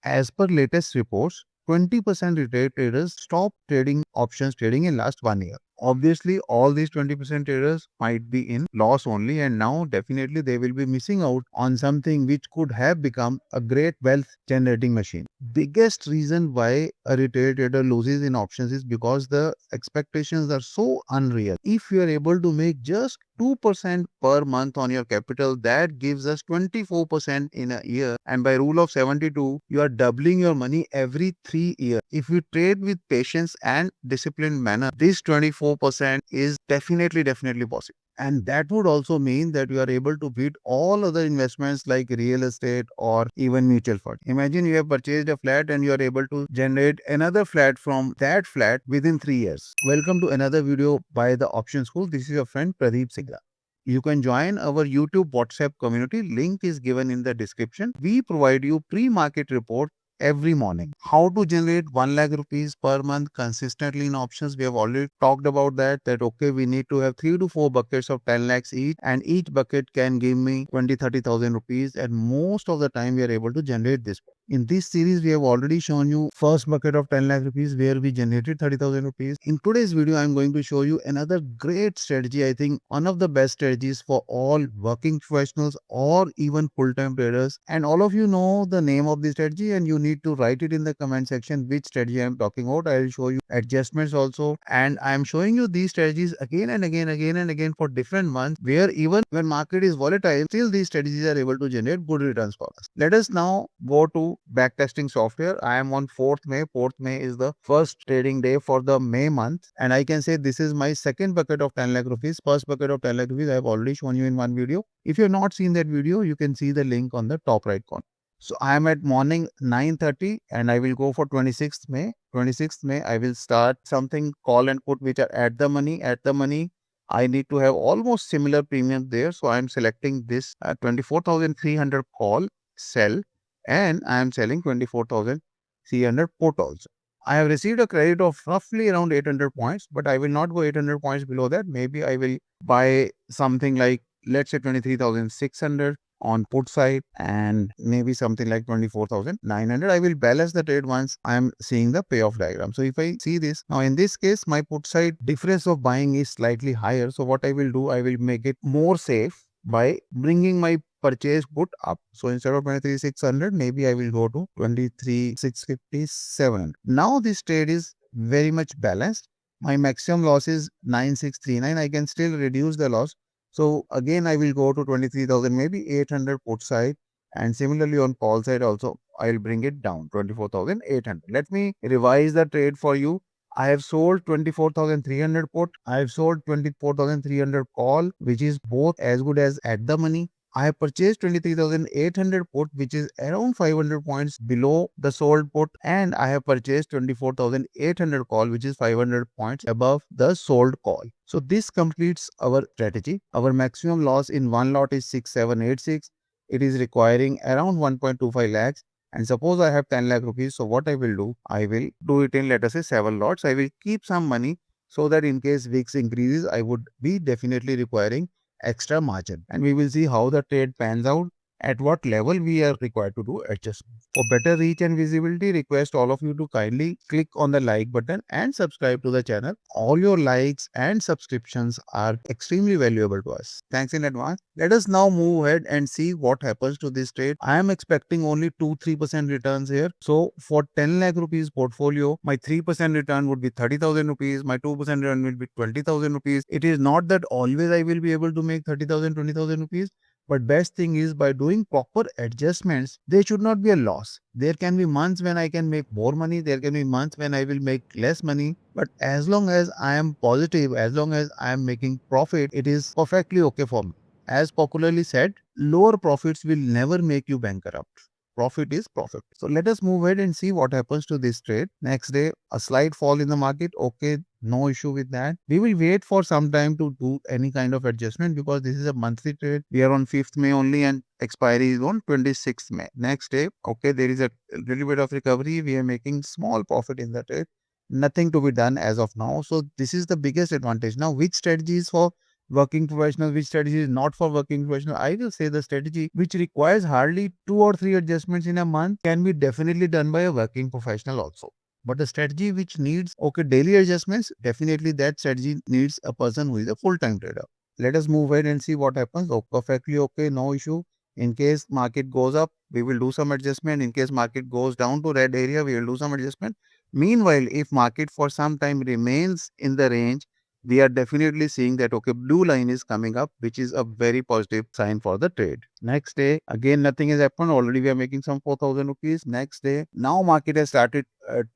as per latest reports, 20% retail traders stopped trading options trading in last 1 year. Obviously, all these 20% traders might be in loss only, and now definitely they will be missing out on something which could have become a great wealth generating machine. Biggest reason why a retail trader loses in options is because the expectations are so unreal. If you are able to make just 2% per month on your capital, that gives us 24% in a year, and by rule of 72 you are doubling your money every 3 years. If you trade with patience and disciplined manner, this 24% is definitely possible. And that would also mean that you are able to beat all other investments like real estate or even mutual fund. Imagine you have purchased a flat and you are able to generate another flat from that flat within 3 years. Welcome to another video by the Option School. This is your friend Pradeep Sigla. You can join our YouTube WhatsApp community. Link is given in the description. We provide you pre-market report every morning. How to generate 1 lakh rupees per month consistently in options? We have already talked about that okay, we need to have 3 to 4 buckets of 10 lakhs each, and each bucket can give me 20,000-30,000 rupees, and most of the time we are able to generate this. In this series, we have already shown you first bucket of 10 lakh rupees where we generated 30,000 rupees. In today's video, I am going to show you another great strategy. I think one of the best strategies for all working professionals or even full-time traders. And all of you know the name of the strategy, and you need to write it in the comment section which strategy I am talking about. I will show you adjustments also, and I am showing you these strategies again and again for different months, where even when market is volatile, still these strategies are able to generate good returns for us. Let us now go to backtesting software. I am on 4th May. 4th May is the first trading day for the May month, and I can say this is my second bucket of 10 lakh rupees. First bucket of 10 lakh rupees I have already shown you in one video. If you have not seen that video, you can see the link on the top right corner. So I am at morning 9:30 and I will go for 26th May. 26th May I will start something call and put which are at the money. At the money I need to have almost similar premium there. So I am selecting this 24,300 call, sell, and I am selling 24,300 put also. I have received a credit of roughly around 800 points, but I will not go 800 points below that. Maybe I will buy something like, let's say 23,600 on put side, and maybe something like 24,900. I will balance the trade once I am seeing the payoff diagram. So if I see this, now in this case, my put side difference of buying is slightly higher. So what I will do, I will make it more safe by bringing my purchase put up. So instead of 23,600, maybe I will go to 23,657. Now this trade is very much balanced. My maximum loss is 9,639. I can still reduce the loss. So again, I will go to 23,000, maybe 800 put side, and similarly on call side also, I will bring it down 24,800. Let me revise the trade for you. I have sold 24,300 put. I have sold 24,300 call, which is both as good as at the money. I have purchased 23,800 put, which is around 500 points below the sold put, and I have purchased 24,800 call, which is 500 points above the sold call. So this completes our strategy. Our maximum loss in one lot is 6,786. It is requiring around 1.25 lakhs. And suppose I have 10 lakh rupees. So what I will do, I will do it in, let us say, 7 lots. I will keep some money so that in case VIX increases, I would be definitely requiring extra margin, and we will see how the trade pans out, at what level we are required to do adjustments. For better reach and visibility, request all of you to kindly click on the like button and subscribe to the channel. All your likes and subscriptions are extremely valuable to us. Thanks in advance. Let us now move ahead and see what happens to this trade. I am expecting only 2-3% returns here. So for 10 lakh rupees portfolio, my 3% return would be 30,000 rupees. My 2% return will be 20,000 rupees. It is not that always I will be able to make 30,000, 20,000 rupees. But best thing is, by doing proper adjustments, there should not be a loss. There can be months when I can make more money. There can be months when I will make less money. But as long as I am positive, as long as I am making profit, it is perfectly okay for me. As popularly said, lower profits will never make you bankrupt. Profit is profit. So let us move ahead and see what happens to this trade. Next day, a slight fall in the market. Okay, no issue with that. We will wait for some time to do any kind of adjustment because this is a monthly trade. We are on 5th May only and expiry is on 26th May. Next day, okay, there is a little bit of recovery. We are making small profit in the trade. Nothing to be done as of now. So this is the biggest advantage. Now, which strategy is for working professional, which strategy is not for working professional. I will say the strategy which requires hardly 2 or 3 adjustments in a month can be definitely done by a working professional also. But the strategy which needs daily adjustments, definitely that strategy needs a person who is a full-time trader. Let us move ahead and see what happens. Oh, perfectly okay, no issue. In case market goes up, we will do some adjustment. In case market goes down to red area, we will do some adjustment. Meanwhile, if market for some time remains in the range, we are definitely seeing that blue line is coming up, which is a very positive sign for the trade. Next day, again nothing has happened. Already we are making some 4,000 rupees. Next day, now market has started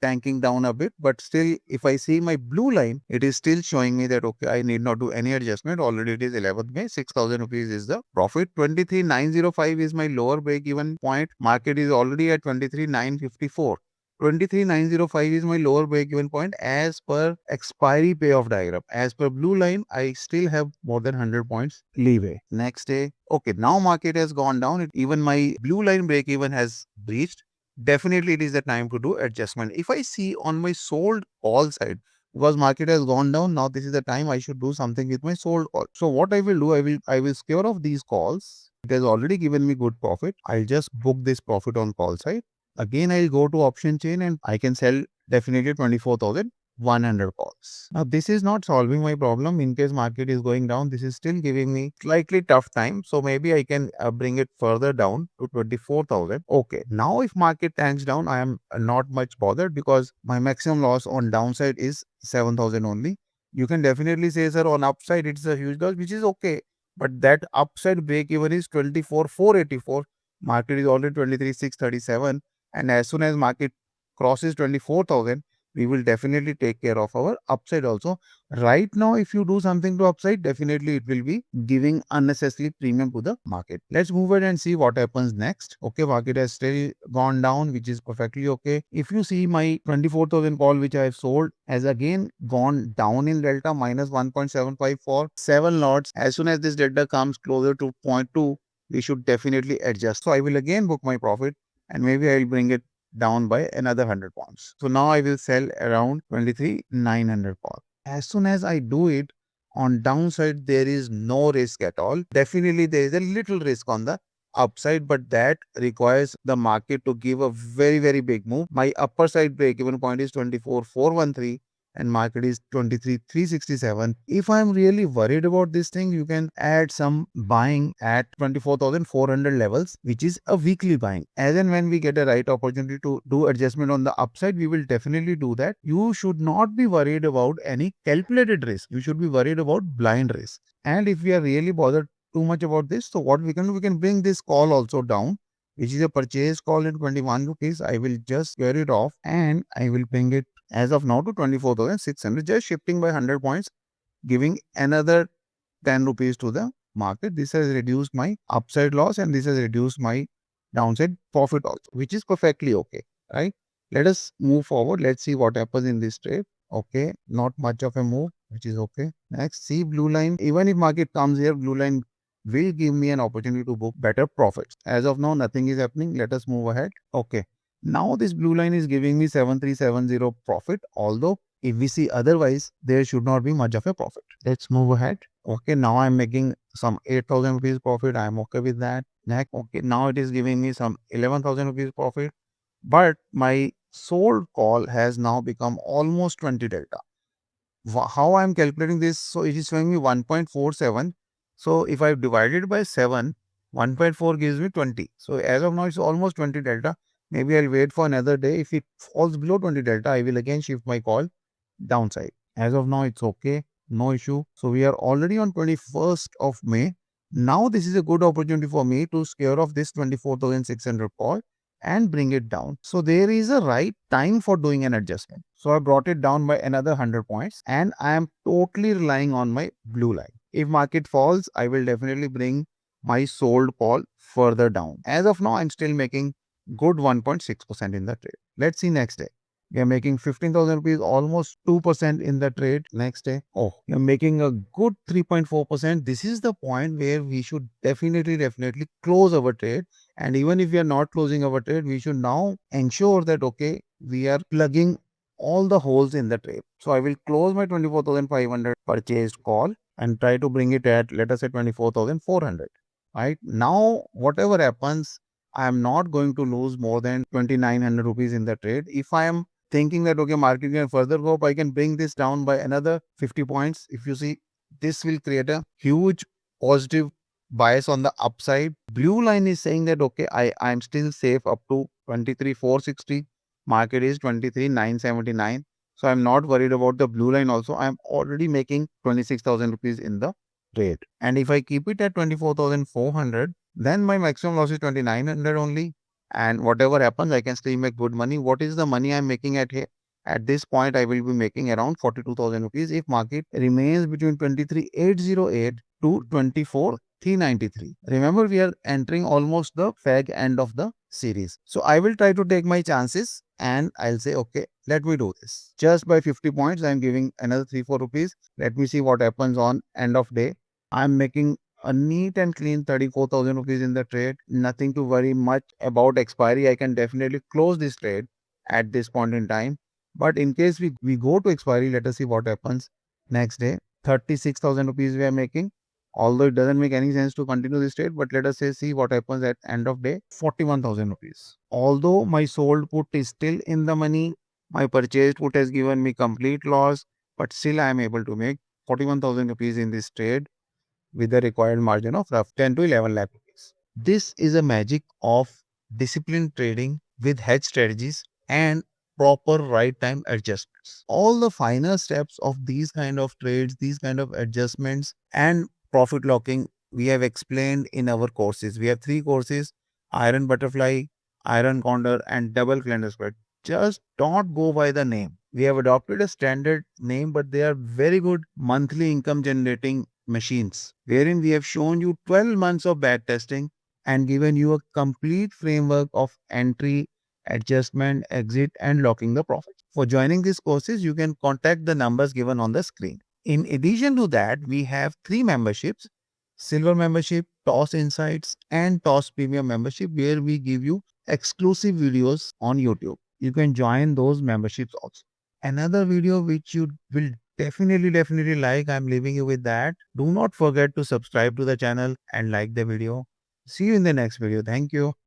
tanking down a bit, but still if I see my blue line, it is still showing me that I need not do any adjustment. Already it is 11th May, 6,000 rupees is the profit. 23,905 is my lower break even point. Market is already at 23,954. 23,905 is my lower break even point as per expiry payoff diagram. As per blue line, I still have more than 100 points leeway. Next day, now market has gone down. Even my blue line break even has breached. Definitely it is the time to do adjustment. If I see on my sold call side, because market has gone down, now this is the time I should do something with my sold call. So what I will do, I will scare off these calls. It has already given me good profit. I'll just book this profit on call side. Again, I'll go to option chain and I can sell definitely 24,100 calls. Now, this is not solving my problem. In case market is going down, this is still giving me slightly tough time. So maybe I can bring it further down to 24,000. Okay. Now, if market tanks down, I am not much bothered because my maximum loss on downside is 7,000 only. You can definitely say, sir, on upside, it's a huge loss, which is okay. But that upside break even is 24,484. Market is already 23,637. And as soon as market crosses 24,000, we will definitely take care of our upside also. Right now, if you do something to upside, definitely it will be giving unnecessary premium to the market. Let's move ahead and see what happens next. Okay, market has still gone down, which is perfectly okay. If you see my 24,000 call, which I have sold, has again gone down in delta, minus 1.75 for 7 lots. As soon as this delta comes closer to 0.2, we should definitely adjust. So I will again book my profit. And maybe I'll bring it down by another 100 pounds. So now I will sell around 23,900 pounds. As soon as I do it, on downside, there is no risk at all. Definitely, there is a little risk on the upside, but that requires the market to give a very, very big move. My upper side break even point is 24,413. And market is 23,367. If I'm really worried about this thing, you can add some buying at 24,400 levels, which is a weekly buying. As and when we get a right opportunity to do adjustment on the upside, we will definitely do that. You should not be worried about any calculated risk. You should be worried about blind risk. And if we are really bothered too much about this, so what we can do, we can bring this call also down, which is a purchase call in 21 rupees. I will just square it off and I will bring it as of now to 24,600, just shifting by 100 points, giving another 10 rupees to the market. This has reduced my upside loss and this has reduced my downside profit also, which is perfectly okay, right? Let us move forward. Let's see what happens in this trade. Okay, not much of a move, which is okay. Next, see blue line. Even if market comes here, blue line will give me an opportunity to book better profits. As of now, nothing is happening. Let us move ahead. Okay. Now this blue line is giving me 7370 profit, although if we see otherwise, there should not be much of a profit. Let's move ahead. Okay, now I'm making some 8,000 rupees profit. I'm okay with that. Next, okay, now it is giving me some 11,000 rupees profit. But my sold call has now become almost 20 delta. How I'm calculating this? So it is showing me 1.47. So if I divide it by 7, 1.4 gives me 20. So as of now, it's almost 20 delta. Maybe I'll wait for another day. If it falls below 20 delta, I will again shift my call downside. As of now, it's okay. No issue. So we are already on 21st of May. Now this is a good opportunity for me to scare off this 24,600 call and bring it down. So there is a right time for doing an adjustment. So I brought it down by another 100 points and I am totally relying on my blue line. If market falls, I will definitely bring my sold call further down. As of now, I'm still making good 1.6% in the trade. Let's see next day. We are making 15,000 rupees, almost 2% in the trade. Next day, we are making a good 3.4%. This is the point where we should definitely close our trade. And even if we are not closing our trade, we should now ensure that, okay, we are plugging all the holes in the trade. So I will close my 24,500 purchased call. and try to bring it at, let us say, 24,400. Right now, whatever happens, I am not going to lose more than 2,900 rupees in the trade. If I am thinking that, okay, market can further go up, I can bring this down by another 50 points. If you see, this will create a huge positive bias on the upside. Blue line is saying that, okay, I'm still safe up to 23,460. Market is 23,979. So I'm not worried about the blue line also. I'm already making 26,000 rupees in the trade. And if I keep it at 24,400, then my maximum loss is 2,900 only. And whatever happens, I can still make good money. What is the money I'm making at here? At this point, I will be making around 42,000 rupees if market remains between 23,808 to 24,393. Remember, we are entering almost the fag end of the series. So I will try to take my chances and I'll say, okay, let me do this. Just by 50 points, I'm giving another 3-4 rupees. Let me see what happens on end of day. I'm making a neat and clean 34,000 rupees in the trade. Nothing to worry much about expiry. I can definitely close this trade at this point in time. But in case we go to expiry, let us see what happens next day. 36,000 rupees we are making. Although it doesn't make any sense to continue this trade, but let us say see what happens at end of day. 41,000 rupees. Although my sold put is still in the money, my purchased put has given me complete loss, but still I am able to make 41,000 rupees in this trade with the required margin of rough 10 to 11 lakh rupees. This is a magic of disciplined trading with hedge strategies and proper right time adjustments. All the finer steps of these kind of trades, these kind of adjustments and profit locking, we have explained in our courses. We have 3 courses: Iron Butterfly, Iron Condor and Double Calendar Spread. Just don't go by the name. We have adopted a standard name, but they are very good monthly income generating machines, wherein we have shown you 12 months of back testing and given you a complete framework of entry, adjustment, exit, and locking the profit. For joining these courses, you can contact the numbers given on the screen. In addition to that, we have 3 memberships: Silver membership, TOS Insights, and TOS Premium membership, where we give you exclusive videos on YouTube. You can join those memberships also. Another video which you will definitely like, I'm leaving you with that. Do not forget to subscribe to the channel and like the video. See you in the next video. Thank you.